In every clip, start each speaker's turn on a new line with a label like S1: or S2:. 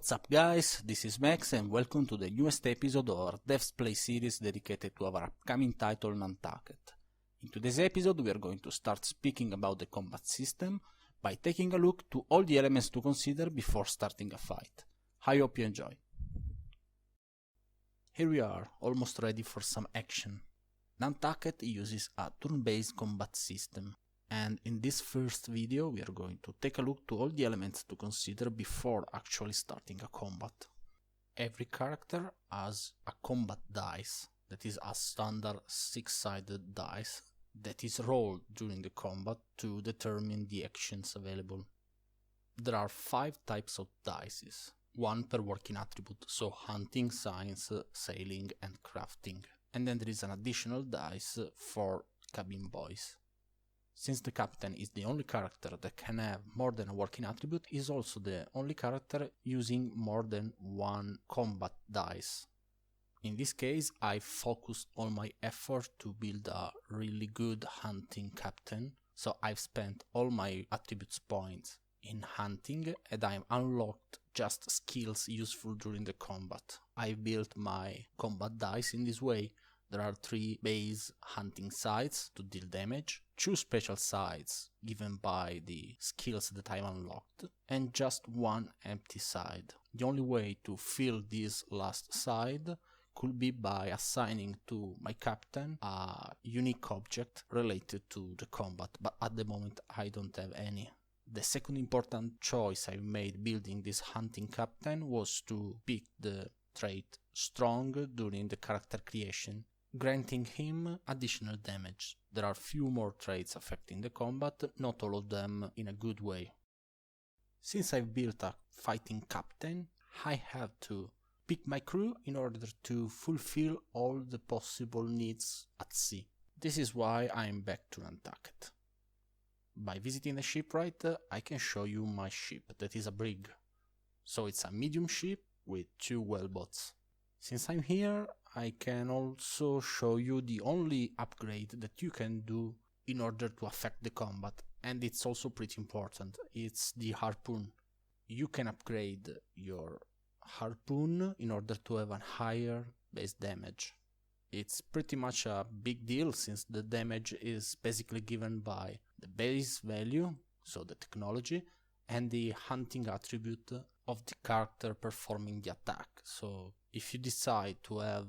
S1: What's up guys, this is Max and welcome to the newest episode of our Devs Play series dedicated to our upcoming title Nantucket. In today's episode we are going to start speaking about the combat system by taking a look to all the elements to consider before starting a fight. I hope you enjoy. Here we are, almost ready for some action. Nantucket uses a turn-based combat system. And in this first video we are going to take a look to all the elements to consider before actually starting a combat. Every character has a combat dice, that is a standard 6-sided dice, that is rolled during the combat to determine the actions available. There are 5 types of dice, 1 per working attribute, so hunting, science, sailing and crafting. And then there is an additional dice for cabin boys. Since the captain is the only character that can have more than a working attribute, he is also the only character using more than 1 combat dice. In this case, I focused all my effort to build a really good hunting captain, so I've spent all my attributes points in hunting and I've unlocked just skills useful during the combat. I built my combat dice in this way. There are 3 base hunting sides to deal damage, 2 special sides given by the skills that I've unlocked, and just 1 empty side. The only way to fill this last side could be by assigning to my captain a unique object related to the combat, but at the moment I don't have any. The second important choice I made building this hunting captain was to pick the trait strong during the character creation, granting him additional damage. There are few more traits affecting the combat, not all of them in a good way. Since I've built a fighting captain, I have to pick my crew in order to fulfill all the possible needs at sea. This is why I'm back to Nantucket. By visiting the shipwright, I can show you my ship, that is a brig. So it's a medium ship with 2 whaleboats. Since I'm here, I can also show you the only upgrade that you can do in order to affect the combat, and it's also pretty important. It's the harpoon. You can upgrade your harpoon in order to have a higher base damage. It's pretty much a big deal since the damage is basically given by the base value, so the technology, and the hunting attribute of the character performing the attack. So if you decide to have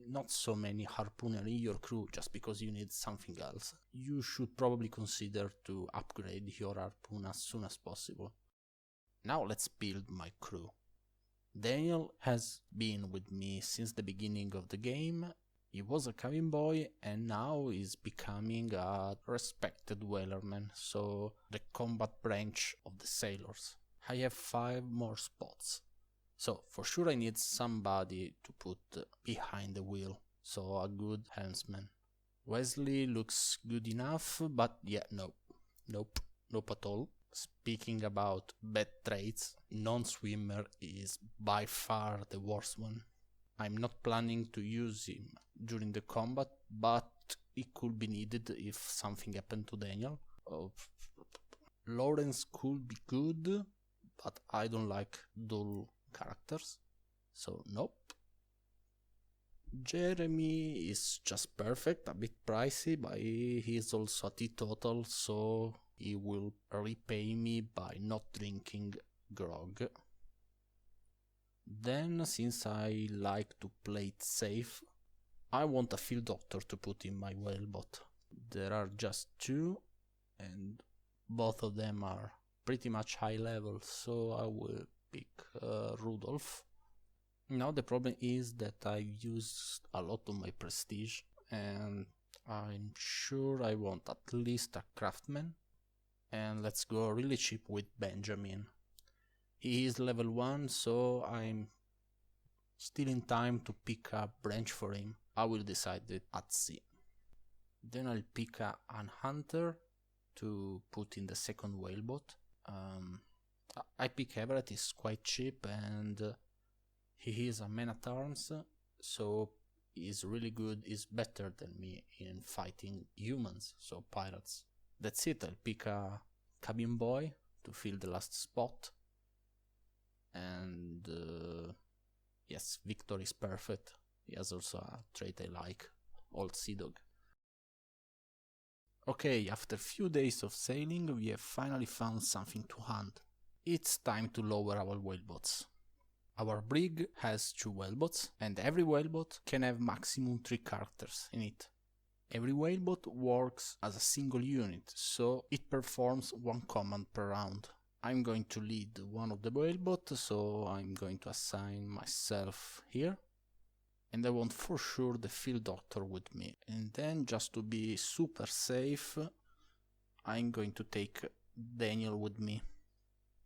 S1: not so many harpooners in your crew just because you need something else, you should probably consider to upgrade your harpoon as soon as possible. Now let's build my crew. Daniel has been with me since the beginning of the game. He was a cabin boy and now is becoming a respected whalerman, so the combat branch of the sailors. I have 5 more spots. So for sure I need somebody to put behind the wheel, so a good helmsman. Wesley looks good enough, but yeah, nope at all. Speaking about bad traits, non-swimmer is by far the worst one. I'm not planning to use him during the combat, but it could be needed if something happened to Daniel. Lawrence could be good, but I don't like dull characters, so nope. Jeremy is just perfect, a bit pricey, but he is also a teetotal, so he will repay me by not drinking grog. Then, since I like to play it safe, I want a field doctor to put in my whaleboat. There are just 2, and both of them are pretty much high level, so I will pick Rudolph. Now the problem is that I used a lot of my prestige and I'm sure I want at least a craftsman, and let's go really cheap with Benjamin. He is level 1, so I'm still in time to pick a branch for him. I will decide it at sea. Then I'll pick an hunter to put in the second whaleboat. I pick Everett, he's quite cheap and he is a man-at-arms, so he's really good, he's better than me in fighting humans, so pirates. That's it, I'll pick a cabin boy to fill the last spot. and yes, Victor is perfect. He has also a trait I like, old sea dog. Okay, after few days of sailing, we have finally found something to hunt. It's time to lower our whaleboats. Our brig has 2 whaleboats, and every whaleboat can have maximum 3 characters in it. Every whaleboat works as a single unit, so it performs 1 command per round. I'm going to lead one of the whaleboats, so I'm going to assign myself here. And I want for sure the field doctor with me. And then, just to be super safe, I'm going to take Daniel with me.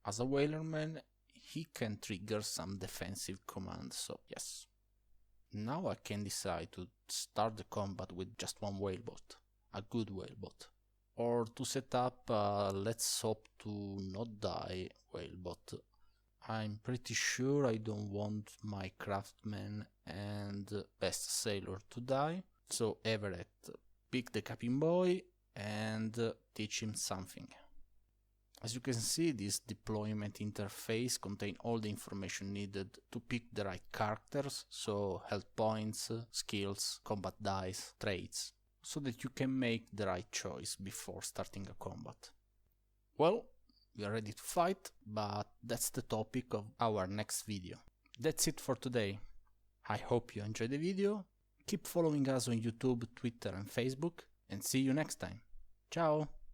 S1: As a whalerman, he can trigger some defensive commands, so yes. Now I can decide to start the combat with just 1 whaleboat, a good whaleboat, or to set up a let's hope to not die whaleboat. I'm pretty sure I don't want my craftsman and best sailor to die, so Everett, pick the cabin boy and teach him something. As you can see, this deployment interface contains all the information needed to pick the right characters, so health points, skills, combat dice, traits, so that you can make the right choice before starting a combat. Well, we are ready to fight, but that's the topic of our next video. That's it for today. I hope you enjoyed the video. Keep following us on YouTube, Twitter and Facebook, and see you next time. Ciao!